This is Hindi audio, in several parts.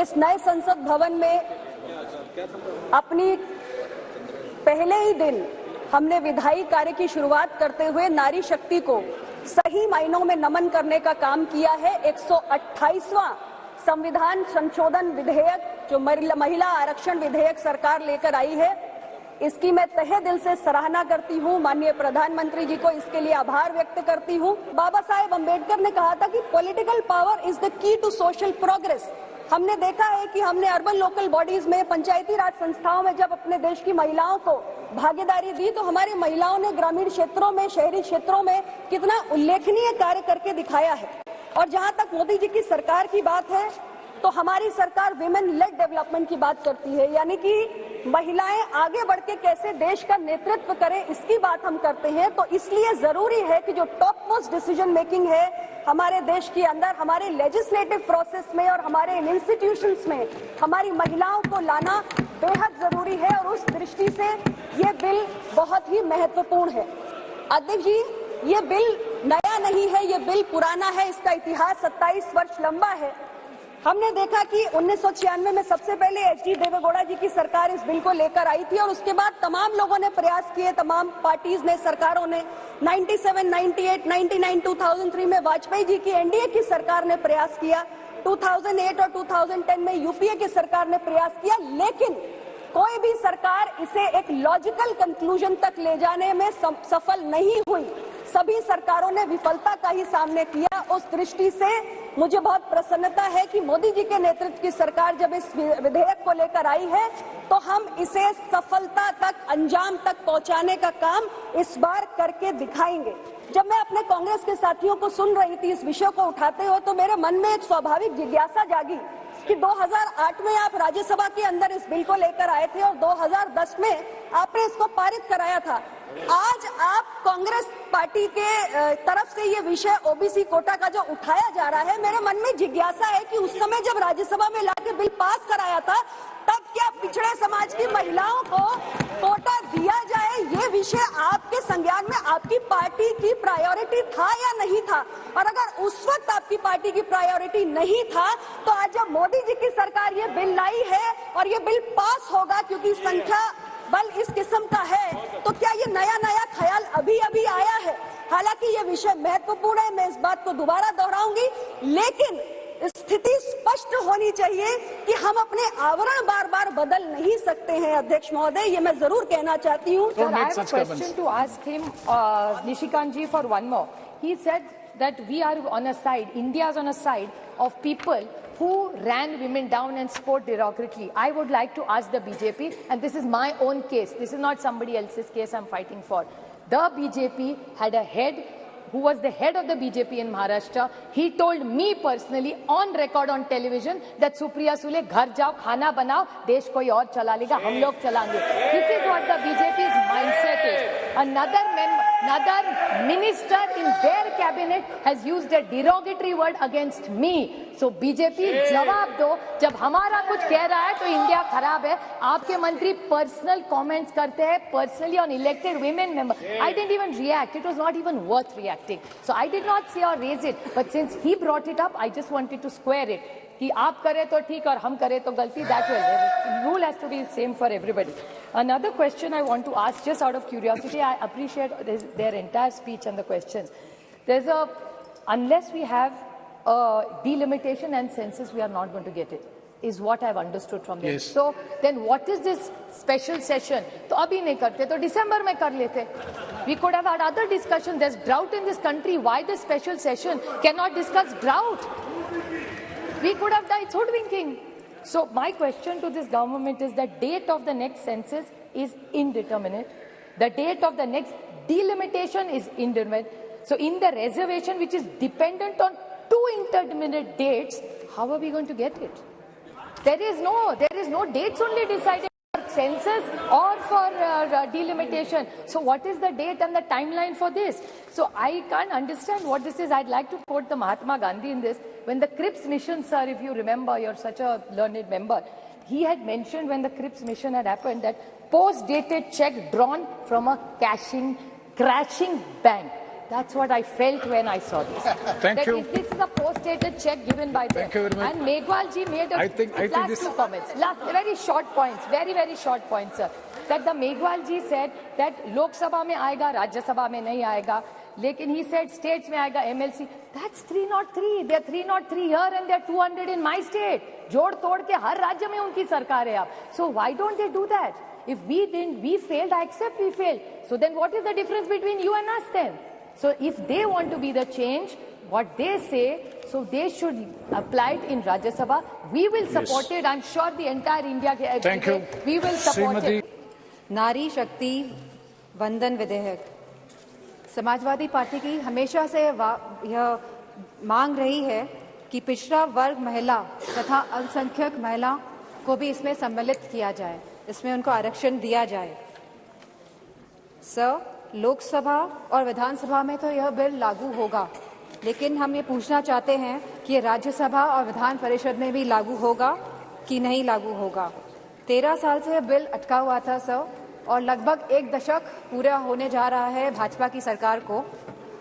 इस नए संसद भवन में अपनी पहले ही दिन हमने विधायी कार्य की शुरुआत करते हुए नारी शक्ति को सही मायनों में नमन करने का काम किया है। 128वां संविधान संशोधन विधेयक जो महिला आरक्षण विधेयक सरकार लेकर आई है, इसकी मैं तहे दिल से सराहना करती हूँ। माननीय प्रधानमंत्री जी को इसके लिए आभार व्यक्त करती हूँ। बाबा साहेब अम्बेडकर ने कहा था कि political power is the key to social progress. हमने देखा है कि हमने अर्बन लोकल बॉडीज में, पंचायती राज संस्थाओं में जब अपने देश की महिलाओं को भागीदारी दी तो हमारी महिलाओं ने ग्रामीण क्षेत्रों में, शहरी क्षेत्रों में कितना उल्लेखनीय कार्य करके दिखाया है। और जहां तक मोदी जी की सरकार की बात है तो हमारी सरकार विमेन लेड डेवलपमेंट की बात करती है, यानी कि महिलाएं आगे बढ़ के कैसे देश का नेतृत्व करें, इसकी बात हम करते हैं। तो इसलिए जरूरी है कि जो टॉप मोस्ट डिसीजन मेकिंग है हमारे देश के अंदर, हमारे लेजिस्लेटिव प्रोसेस में और हमारे इंस्टीट्यूशंस में हमारी महिलाओं को लाना बेहद जरूरी है और उस दृष्टि से ये बिल बहुत ही महत्वपूर्ण है। अध्यक्ष जी, ये बिल नया नहीं है, ये बिल पुराना है, इसका इतिहास 27 वर्ष लंबा है। हमने देखा कि 1996 में सबसे पहले एच.डी. देवेगौड़ा जी की सरकार इस बिल को लेकर आई थी और उसके बाद तमाम लोगों ने प्रयास किए, तमाम पार्टीज ने, सरकारों ने। 97, 98, 99, 2003 में वाजपेयी जी की एनडीए की सरकार ने प्रयास किया। 2008 और 2010 में यूपीए की सरकार ने प्रयास किया, लेकिन कोई भी सरकार इसे एक लॉजिकल कंक्लूजन तक ले जाने में सफल नहीं हुई। सभी सरकारों ने विफलता का ही सामने किया। उस दृष्टि से मुझे बहुत प्रसन्नता है कि मोदी जी के नेतृत्व की सरकार जब इस विधेयक को लेकर आई है तो हम इसे सफलता तक, अंजाम तक पहुंचाने का काम इस बार करके दिखाएंगे। जब मैं अपने कांग्रेस के साथियों को सुन रही थी इस विषय को उठाते हो तो मेरे मन में एक स्वाभाविक जिज्ञासा जागी कि 2008 में आप राज्यसभा के अंदर इस बिल को लेकर आए थे और 2010 में आपने इसको पारित कराया था। आज आप कांग्रेस पार्टी के तरफ से ये विषय ओबीसी कोटा का जो उठाया जा रहा है, मेरे मन में जिज्ञासा है कि उस समय जब राज्यसभा में लाके बिल पास कराया था तब क्या पिछड़े समाज की महिलाओं को कोटा दिया जाए, ये विषय आपके संज्ञान में आपकी पार्टी की प्रायोरिटी था या नहीं था? और अगर उस वक्त आपकी पार्टी की प्रायोरिटी नहीं था तो आज जब मोदी जी की सरकार ये बिल लाई है और ये बिल पास होगा क्योंकि संख्या बल इस किस्म का है, तो क्या ये नया नया ख्याल अभी अभी आया है? हालांकि ये विषय महत्वपूर्ण है, मैं इस बात को दोबारा दोहराऊंगी, लेकिन स्थिति स्पष्ट होनी चाहिए कि हम अपने आवरण बार बार बदल नहीं सकते हैं। अध्यक्ष महोदय, ये मैं जरूर कहना चाहती हूँ। Nishikant ji, for one more, he said that we are on a side, India is on a side of people who ran women down and spoke derogatorily. I would like to ask the BJP, and this is my own case, this is not somebody else's case I'm fighting for. The BJP had a head who was the head of the BJP in Maharashtra. He told me personally on record on television that Supriya Sule, ghar jao, khana banao, desh koi aur chala lega, hum log chalange. This is what the BJP's mindset is. Another minister in their cabinet has used a derogatory word against me. So BJP जवाब दो, जब हमारा कुछ कह रहा है तो इंडिया खराब है। आपके मंत्री पर्सनल कमेंट्स करते हैं personally on elected women member. I didn't even react. It was not even worth reacting. So I did not say or raise it. But since he brought it up, I just wanted to square it. कि आप करें तो ठीक और हम करें तो गलती, that will. The rule has to be the same for everybody. Another question I want to ask, just out of curiosity, I appreciate their entire speech and the questions. There's a, unless we have a delimitation and census, we are not going to get it, is what I've understood from them. Yes. So then what is this special session? तो अभी नहीं करते तो दिसंबर में कर लेते. We could have had other discussion. There's drought in this country. Why this special session? Cannot discuss drought. We could have done, it's hoodwinking. So my question to this government is the date of the next census is indeterminate. The date of the next delimitation is indeterminate. So in the reservation, which is dependent on two indeterminate dates, how are we going to get it? There is no dates only decided for census or for delimitation. So what is the date and the timeline for this? So I can't understand what this is. I'd like to quote the Mahatma Gandhi in this. When the Cripps mission, sir, if you remember, you're such a learned member, he had mentioned when the Cripps mission had happened that post-dated check drawn from a crashing bank. That's what I felt when I saw this. Thank that you. If this is a post-dated check given by them. Thank you very much. And Megwal ji made a I think last this- two comments. Last very short points, very short points, sir. That the Megwal ji said that Lok Sabha mein aayega, Rajya Sabha mein nahi aayega. Lekin he said states mein aayega MLC. That's 303. They're 303 here and they're 200 in my state. जोड़ तोड़ के हर राज्य में उनकी सरकार है अब. So why don't they do that? If we failed, I accept we failed. So then what is the difference between you and us then? So if they want to be the change, what they say, so they should apply it in Rajya Sabha. We will support it. I'm sure the entire India, Thank you. we will support Srimati. it. नारी शक्ति वंदन विधेयक समाजवादी पार्टी की हमेशा से यह मांग रही है कि पिछड़ा वर्ग महिला तथा अल्पसंख्यक महिला को भी इसमें सम्मिलित किया जाए, इसमें उनको आरक्षण दिया जाए। लोकसभा और विधानसभा में तो यह बिल लागू होगा, लेकिन हम ये पूछना चाहते हैं कि ये राज्यसभा और विधान परिषद में भी लागू होगा कि नहीं लागू होगा। 13 साल से यह बिल अटका हुआ था सर, और लगभग 1 दशक पूरा होने जा रहा है भाजपा की सरकार को,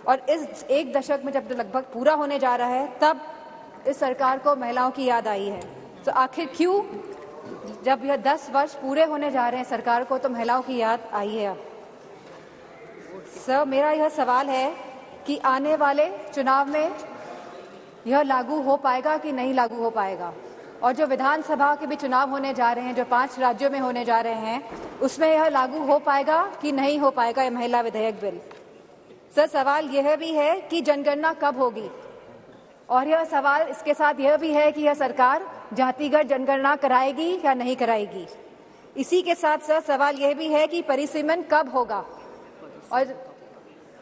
और इस 1 दशक में जब लगभग पूरा होने जा रहा है तब इस सरकार को महिलाओं की याद आई है। तो आखिर क्यों, जब यह 10 वर्ष पूरे होने जा रहे हैं सरकार को, तो महिलाओं की याद आई है अब। सर, मेरा यह सवाल है कि आने वाले चुनाव में यह लागू हो पाएगा कि नहीं लागू हो पाएगा, और जो विधानसभा के भी चुनाव होने जा रहे हैं, जो 5 राज्यों में होने जा रहे हैं, उसमें यह लागू हो पाएगा कि नहीं हो पाएगा यह महिला विधेयक बिल। सर, सवाल यह भी है कि जनगणना कब होगी, और यह सवाल इसके साथ यह भी है कि यह सरकार जातिगत जनगणना कराएगी या नहीं कराएगी। इसी के साथ सर सवाल यह भी है कि परिसीमन कब होगा, और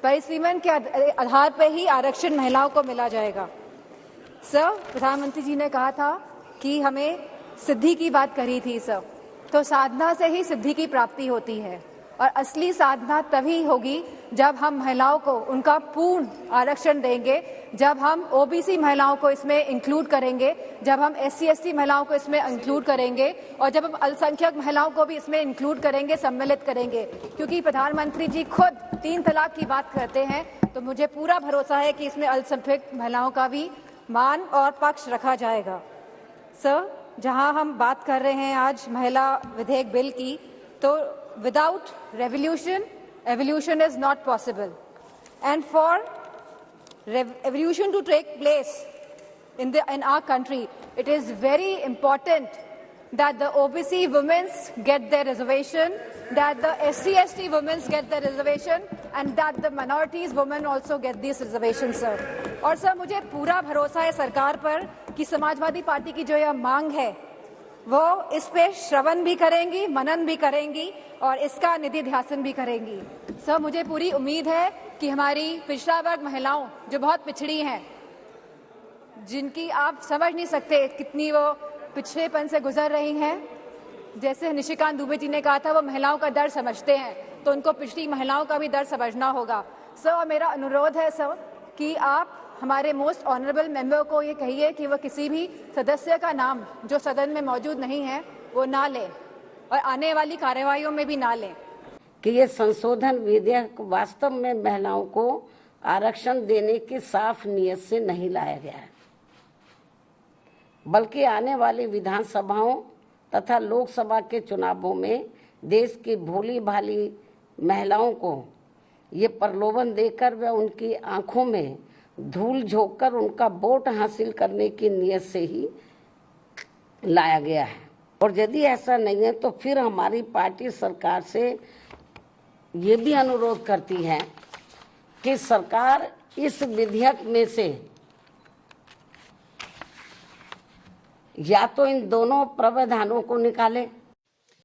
परिसीमन के आधार पर ही आरक्षण महिलाओं को मिला जाएगा। सर, प्रधानमंत्री जी ने कहा था कि हमें सिद्धि की बात करी थी सर, तो साधना से ही सिद्धि की प्राप्ति होती है, और असली साधना तभी होगी जब हम महिलाओं को उनका पूर्ण आरक्षण देंगे, जब हम ओबीसी महिलाओं को इसमें इंक्लूड करेंगे, जब हम SC ST महिलाओं को इसमें इंक्लूड करेंगे, और जब हम अल्पसंख्यक महिलाओं को भी इसमें इंक्लूड करेंगे, सम्मिलित करेंगे। क्योंकि प्रधानमंत्री जी खुद 3 तलाक की बात करते हैं, तो मुझे पूरा भरोसा है कि इसमें अल्पसंख्यक महिलाओं का भी मान और पक्ष रखा जाएगा। सर, जहां हम बात कर रहे हैं आज महिला विधेयक बिल की, तो without revolution, evolution is not possible. And for evolution to take place in our country, it is very important that the OBC women get their reservation, that the SC ST women get their reservation, and that the minorities women also get these reservations, sir. और सर, मुझे पूरा भरोसा है सरकार पर कि समाजवादी पार्टी की जो यह मांग है वो इस पे श्रवण भी करेंगी, मनन भी करेंगी, और इसका निधि ध्यासन भी करेंगी। सर, मुझे पूरी उम्मीद है कि हमारी पिछड़ा वर्ग महिलाओं जो बहुत पिछड़ी हैं, जिनकी आप समझ नहीं सकते कितनी वो पिछड़ेपन से गुजर रही हैं, जैसे निशिकांत दुबे जी ने कहा था वो महिलाओं का दर्द समझते हैं, तो उनको पिछड़ी महिलाओं का भी दर्द समझना होगा। सर, मेरा अनुरोध है सर कि आप हमारे मोस्ट ऑनरेबल मेंबर को ये कहिए कि वह किसी भी सदस्य का नाम जो सदन में मौजूद नहीं है वो ना ले, और आने वाली कार्यवाहियों में भी ना लें। कि ये संशोधन विधेयक वास्तव में महिलाओं को आरक्षण देने की साफ नीयत से नहीं लाया गया है, बल्कि आने वाली विधानसभाओं तथा लोकसभा के चुनावों में देश की भोली भाली महिलाओं को ये प्रलोभन देकर व उनकी आंखों में धूल झोंककर उनका वोट हासिल करने की नीयत से ही लाया गया है। और यदि ऐसा नहीं है तो फिर हमारी पार्टी सरकार से ये भी अनुरोध करती है कि सरकार इस विधेयक में से या तो इन दोनों प्रावधानों को निकाले